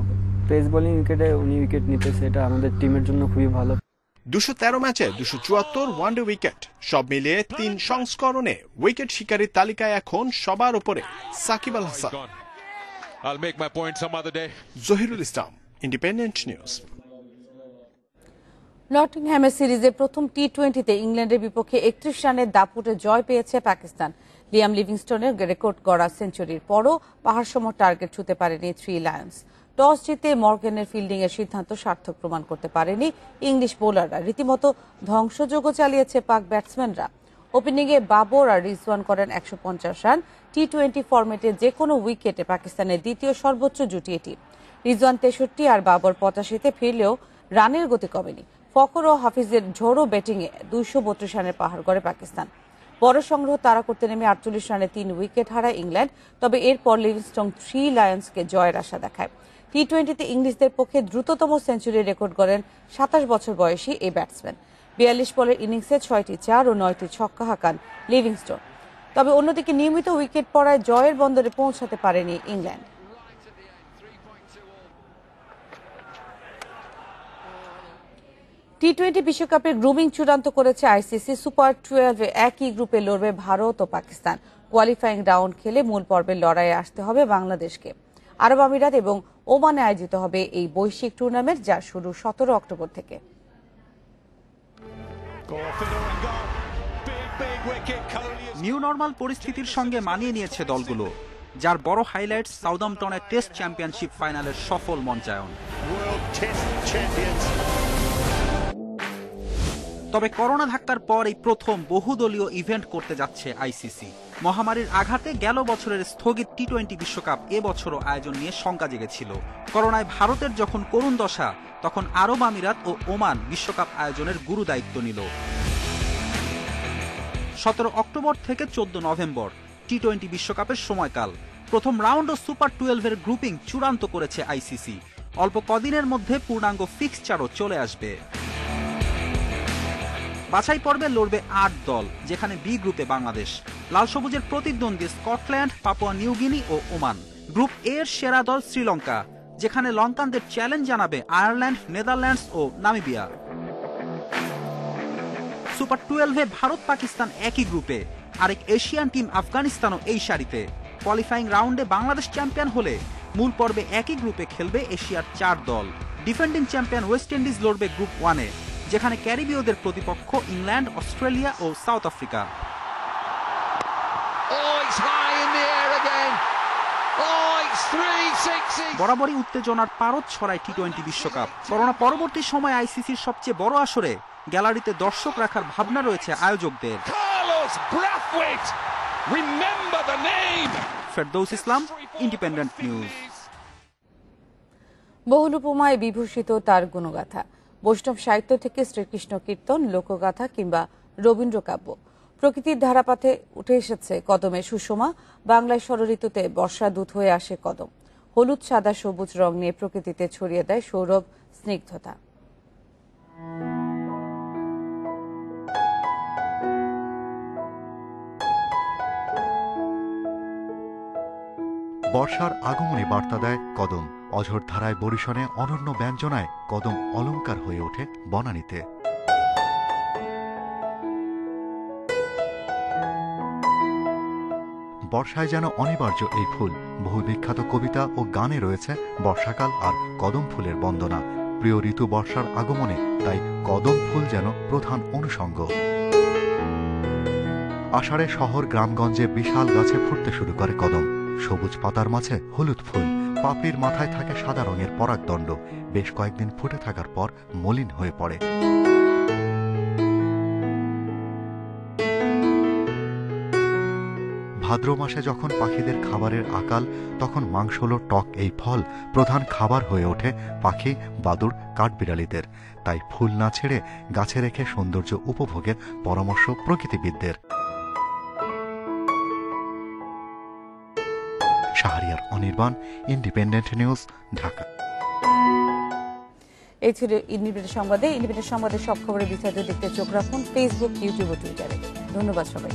পেস বোলিং উইকেটে উনি উইকেট নিতেছে, এটা আমাদের টিমের জন্য খুবই ভালো। 213 ম্যাচে 274 ওয়ানডে উইকেট, সব মিলিয়ে 3 সংস্করণে উইকেট শিকারীর তালিকায় এখন সবার উপরে সাকিব আল হাসান। জহিরুল ইসলাম, ইন্ডিপেন্ডেন্ট নিউজ। নটিংহ্যামে সিরিজের প্রথম টি20তে ইংল্যান্ডের বিপক্ষে 31 রানের দাপুটে জয় পেয়েছে পাকিস্তান। লিয়াম লিভিংস্টোনের রেকর্ড গড়া সেঞ্চুরির পরও পাহাড়সম টার্গেট ছুঁতে পারেনি থ্রি লায়ন্স। টস জিতে মর্গ্যানের ফিল্ডিং এর সিদ্ধান্ত সার্থক প্রমাণ করতে পারেনি ইংলিশ বোলাররা। রীতিমতো ধ্বংসযজ্ঞ চালিয়েছে পাক ব্যাটসম্যানরা। ওপেনিংয়ে বাবর আর রিজওয়ান করেন 150 রান। টি20 ফরম্যাটে যে কোনো উইকেটে পাকিস্তানের দ্বিতীয় সর্বোচ্চ জুটি এটি। রিজওয়ান 63 আর বাবর 85-তে ফিরলেও রানের গতি কমেনি। ফখর ও হাফিজের ঝোড়ো ব্যাটিংয়ে 232 রানের পাহাড় গড়ে পাকিস্তান। বড় সংগ্রহ তাড়া করতে নেমে 48 রানে 3 উইকেট হারায় ইংল্যান্ড। তবে এরপর লিভিংস্টোন থ্রি লায়ন্সকে জয়ের আশা দেখায়। টি20তে ইংলিশদের পক্ষে দ্রুততম সেঞ্চুরি রেকর্ড করেন 27 বছর বয়সী এই ব্যাটসম্যান। 42 বলের ইনিংসে 6টি 4 ও 9টি ছক্কা হাঁকান লিভিংস্টোন। তবে অন্যদিকে নিয়মিত উইকেট পড়ায় জয়ের বন্দরে পৌঁছাতে পারেনি ইংল্যান্ড। টি20 বিশ্বকাপের গ্রুমিং চূড়ান্ত করেছে আইসিসি। সুপার 12 একই গ্রুপে লড়বে ভারত ও পাকিস্তান। কোয়ালিফাইং রাউন্ড খেলে মূল পর্বের লড়াইয়ে আসতে হবে বাংলাদেশকে। আরব আমিরাত এবং ওমানে আয়োজিত হবে এই বৈশ্বিক টুর্নামেন্ট, যার শুরু 17 অক্টোবর থেকে। নিউ নর্মাল পরিস্থিতির সঙ্গে মানিয়ে নিয়েছে দলগুলো, যার বড় হাইলাইট সাউদাম্পটনের টেস্ট চ্যাম্পিয়নশিপ ফাইনালের সফল মঞ্চায়ন। তবে করোনা ধাক্কার পর এই প্রথম বহুদলীয় ইভেন্ট করতে যাচ্ছে আইসিসি। মহামারীর আঘাতে গেল বছরের স্থগিত টি20 বিশ্বকাপ এবছরও আয়োজন নিয়ে শঙ্কা জেগেছিল। করোনায় ভারতের যখন করুণ দশা, তখন আরব আমিরাত ও ওমান বিশ্বকাপ আয়োজনের গুরু দায়িত্ব নিল। 17 অক্টোবর থেকে 14 নভেম্বর টি20 বিশ্বকাপের সময়কাল। প্রথম রাউন্ড ও সুপার 12-এর গ্রুপিং চূড়ান্ত করেছে আইসিসি। অল্প কদিনের মধ্যে পূর্ণাঙ্গ ফিক্সচারও চলে আসবে। বাছাই পর্বে লড়বে 8 দল, যেখানে বি গ্রুপে বাংলাদেশ। লাল সবুজের প্রতিদ্বন্দ্বী স্কটল্যান্ড, পাপুয়া নিউগিনি ও ওমান। গ্রুপ এ এর সেরা দল শ্রীলঙ্কা, যেখানে লঙ্কানদের চ্যালেঞ্জ জানাবে আয়ারল্যান্ড, নেদারল্যান্ডস ও নামিবিয়া। সুপার 12-এ ভারত পাকিস্তান একই গ্রুপে, আরেক এশিয়ান টিম আফগানিস্তানও এই সারিতে। কোয়ালিফাইং রাউন্ডে বাংলাদেশ চ্যাম্পিয়ন হলে মূল পর্বে একই গ্রুপে খেলবে এশিয়ার 4 দল। ডিফেন্ডিং চ্যাম্পিয়ন ওয়েস্ট ইন্ডিজ লড়বে গ্রুপ 1-এ, যেখানে ক্যারিবীয়দের প্রতিপক্ষ ইংল্যান্ড, অস্ট্রেলিয়া ও সাউথ আফ্রিকা। বরাবরই উত্তেজনার পারদ ছড়ায় টি-20 বিশ্বকাপ। করোনা পরবর্তী সময় আইসিসির সবচেয়ে বড় আসরে গ্যালারিতে দর্শক রাখার ভাবনা রয়েছে আয়োজকদের। ফেরদৌস ইসলাম, ইন্ডিপেন্ডেন্ট নিউজ। বহুল উপমায় বিভূষিত তার গুণগাথা। বৈষ্ণব সাহিত্য থেকে শ্রীকৃষ্ণ কীর্তন, লোকগাথা কিংবা রবীন্দ্র কাব্য, প্রকৃতির ধারাপাতে উঠে এসেছে কদমের সুষমা। বাংলায় ষড়ঋতুতে বর্ষা দূত হয়ে আসে কদম। হলুদ, সাদা, সবুজ রং নিয়ে প্রকৃতিতে ছড়িয়ে দেয় সৌরভ স্নিগ্ধতা। বর্ষার আগমনে বার্তা দেয় কদম। অঝোর ধারায় বরিশনে অনন্য ব্যঞ্জনায় কদম অলংকার হয়ে ওঠে বনানীতে। বর্ষায় যেন অনিবার্য এই ফুল। বহু বিখ্যাত কবিতা ও গানে রয়েছে বর্ষাকাল আর কদম ফুলের বন্দনা। প্রিয় ঋতু বর্ষার আগমনে তাই কদম ফুল যেন প্রধান অনুষঙ্গ। আষাঢ়ে শহর গ্রামগঞ্জে বিশাল গাছে ফুটতে শুরু করে কদম। সবুজ পাতার মাঝে হলুদ ফুল, পাপড়ির মাথায় থাকে সাদা রঙের পরাগদণ্ড। বেশ কয়েকদিন ফুটে থাকার পর মলিন হয়ে পড়ে। ভাদ্র মাসে যখন পাখিদের খাবারের আকাল, তখন মাংসলো টক এই ফল প্রধান খাবার হয়ে ওঠে পাখি, বাদুড়, কাঠবিড়ালিদের। তাই ফুল না ছেড়ে গাছে রেখে সৌন্দর্য উপভোগের পরামর্শ প্রকৃতিবিদদের। Shahriar Anirban, Independent News, Dhaka. এই ছিল ইন্ডিপেন্ডেন্ট সংবাদে। ইন্ডিপেন্ডেন্ট সংবাদের সব খবরের বিস্তারিত দেখতে চোখ রাখুন ফেসবুক, ইউটিউব ও টুইটারে। ধন্যবাদ সবাই।